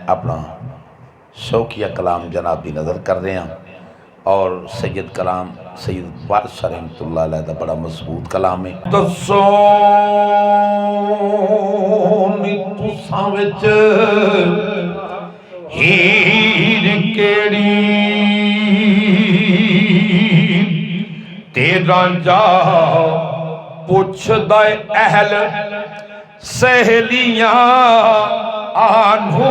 अपना शौकिया कलाम जनाब की नज़र कर रहे हैं और सैयद कलाम सैयद बादशाह रहमतुल्लाह अलैह दा बड़ा मजबूत कलाम है। दसो नी तुसां विच हीर केड़ी तेरा जा पुछदा अहल सहेलियां आनू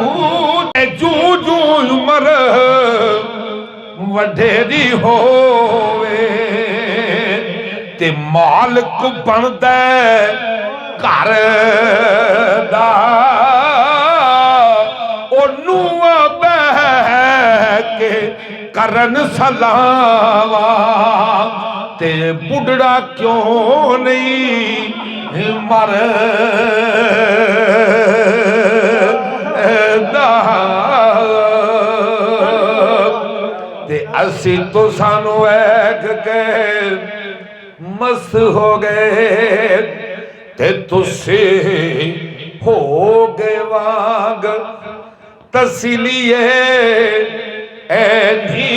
जू जू उमर वडेरी होवे ते मालिक बनदा घर दा ओनू बह के करन सलावा ते बुढ़ड़ा क्यों नहीं मर ते असी तो सानू ऐक के मस्त हो गए ते तुसी हो गए वाग तसीलिए ऐनी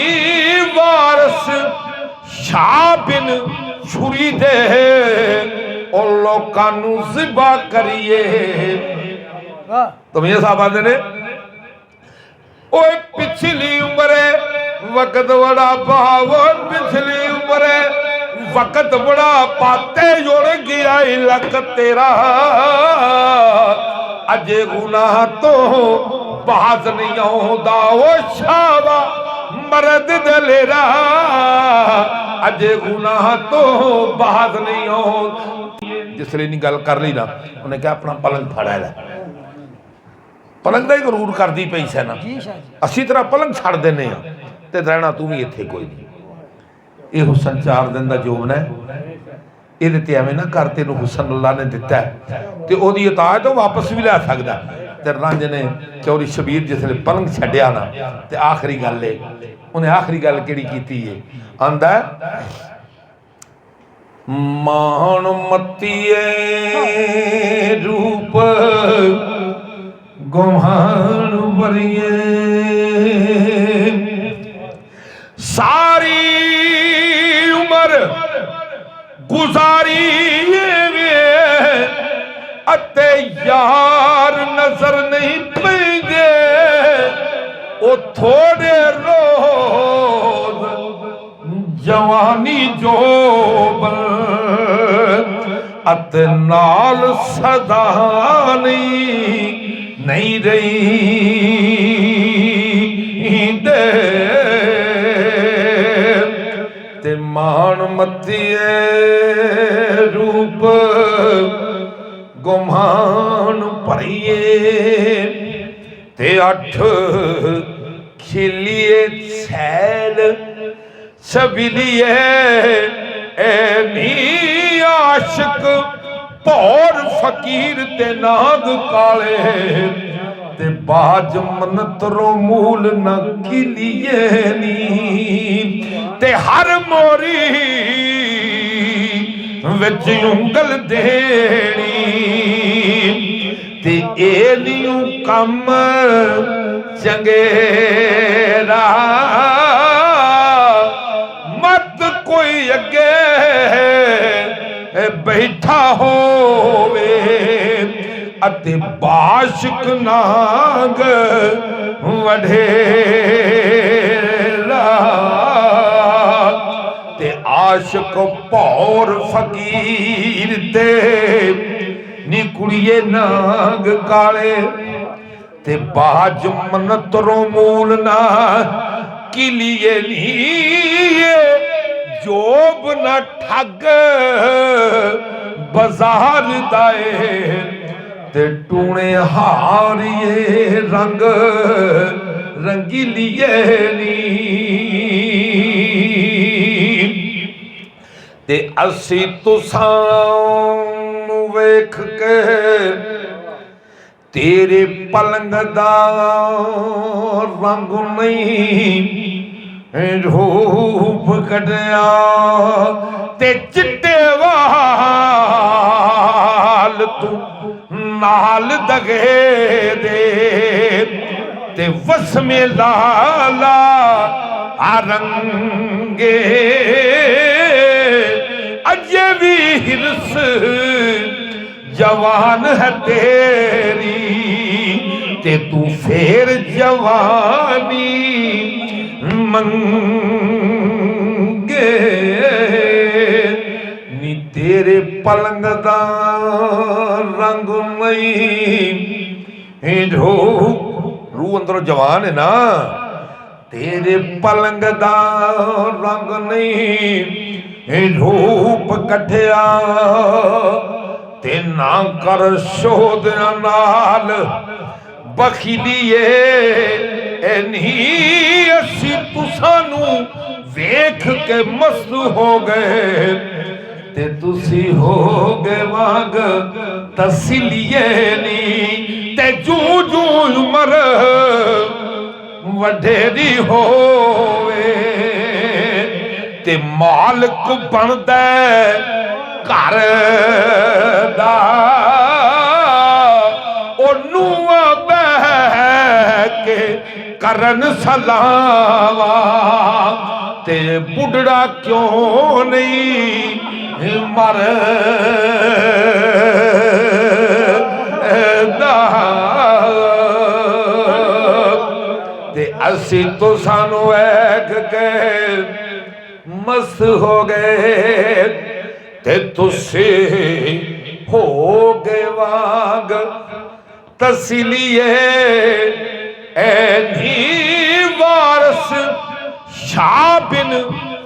वारस शाह बिन छुरी दे और लोकां नू ज़िबा करिए। तो मियां साहब आंदे ने ओए पिछली उम्र वक्त बड़ा पावो पिछली उम्र वक्त बड़ा पाते जुड़ गया लक तेरा अजे गुनाह तो बाज नहीं आउंदा ओ शावा मरद दलेरा अजे गुनाह तो बाज नहीं आउंदा। जिसले नहीं गल कर ली ना उन्हें क्या अपना पलंग फड़ा लै पलंग का ही गरूर करती पई सै ना असी तरह पलंग छड़ देने ते रहना तू भी इत्थे कोई नहीं। ये हुसन 4 दिन का जोबन है ये ते एवें ना कर तेन हुसन अल्लाह ने दिता है ते ओदी इताअत तो वापस भी लै सकदा। ते रांझे ने चौरी शबीर जिसले पलंग छड्डिया ना ते आखिरी गल है उन्हें आखिरी गल केड़ी कीती है आंदा मान मतिए रूप गुमान बरिए सारी उम्र गुजारी अते यार नजर नहीं पेंगे ओ थोड़े रोज जवानी जोबन अते नाल सदा नहीं रही दे ते मान मतिए रूप गुमान भरिए ते 8 खिलिए छैल छबिलिए ऐनी आशिक भौर फकीर ते नाग काले ते बाज मनतरों मूल न किलिए नी ते हर मोरी विच उंगल देनी ते ए नियू कम चंगेरा मत कोई अगे बैठा होवे अते बाशिक नाग वढेरा ते आशिक भौर फकीर ते नी कुड़िए नाग काले ते बाज मनतरों मूल ना किलिए नी जोब न ठग बाजार दाए ते टूणे हारिए रंग रंगीलिए नी ते असी तुसां वेख के तेरे पलंग दा रंग नहीं रूप कढ़िया ते चिट्टे वाल तू नाल दगे दे ते वसमे लाला आरंगे अजे भी हिरस जवान है तेरी ते तू फेर जवानी मंगे नी तेरे पलंग दा रंग नहीं रूह अंदरों जवान है ना तेरे पलंग दा रंग नहीं रूप कढ़िया ते ना कर शोधिया नाल बखीलीए नहीं असी तुसानू वेख के मस्त हो गए ते तुसी हो गए वाग तसीलिए नी ते जू जू उमर वडेरी होवे ते मालिक बनदा घर दा ओनू बह के करन सलावा ते बुढ़ड़ा क्यों नहीं मर ते असी तो सानू ऐक के मस्त हो गए ते तुसी हो गए वाग तसीलिए ऐनी वारस शाह बिन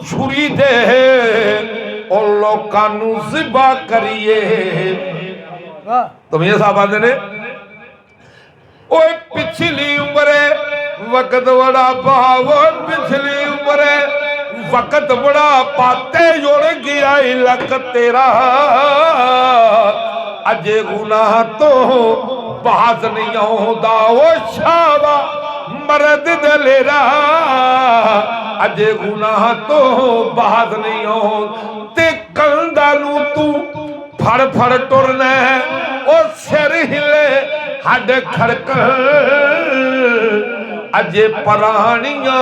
छुरी दे और लोकां नू ज़िबा करिए तो मियां साहब आंदे ने ओए पिछली उम्रे वक्त बड़ा भाव पिछली उम्रे वक्त बड़ा पाते जुड़ गया लक तेरा अजे गुनाह तो बाज नहीं आउंदा ओ शावा मर्द दलेरा अजे गुनाह तो बाज नहीं आउंदे कंधा नू तू फड़ फड़ टुरना ओ सिर हिले हड खड़क अजे परानिया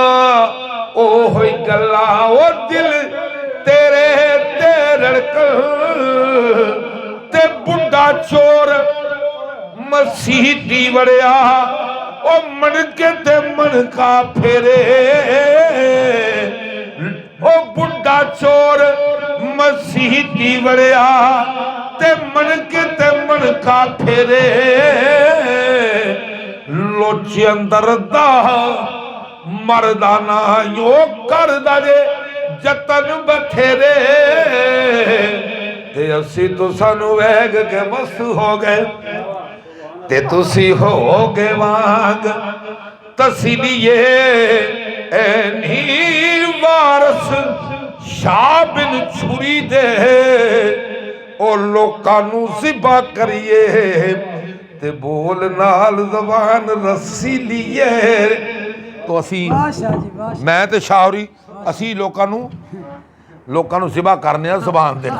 ओ होई गल्ला ओ दिल तेरे ते रड़क ते बुढ़ा चोर मसीती वड़िया ओ मनके ते मनका फेरे ओ बुढ़ा चोर मसीती वड़िया ते मनके ते मनका फेरे लोची अंदर दा मरदाना यो करदा जे जतन बथेरे ते असी तो सानू वैग के मस्त हो गए ते तुसी हो गए वाग तसीलिए ऐनी वारस शाह बिन छुरी दे ओ लोकां नू ज़िबा करिए ते बोल नाल ज़बान रसीलिए तो असी मैं ते शाहरी असी लोकां नू ज़िबा करने ज़बान दे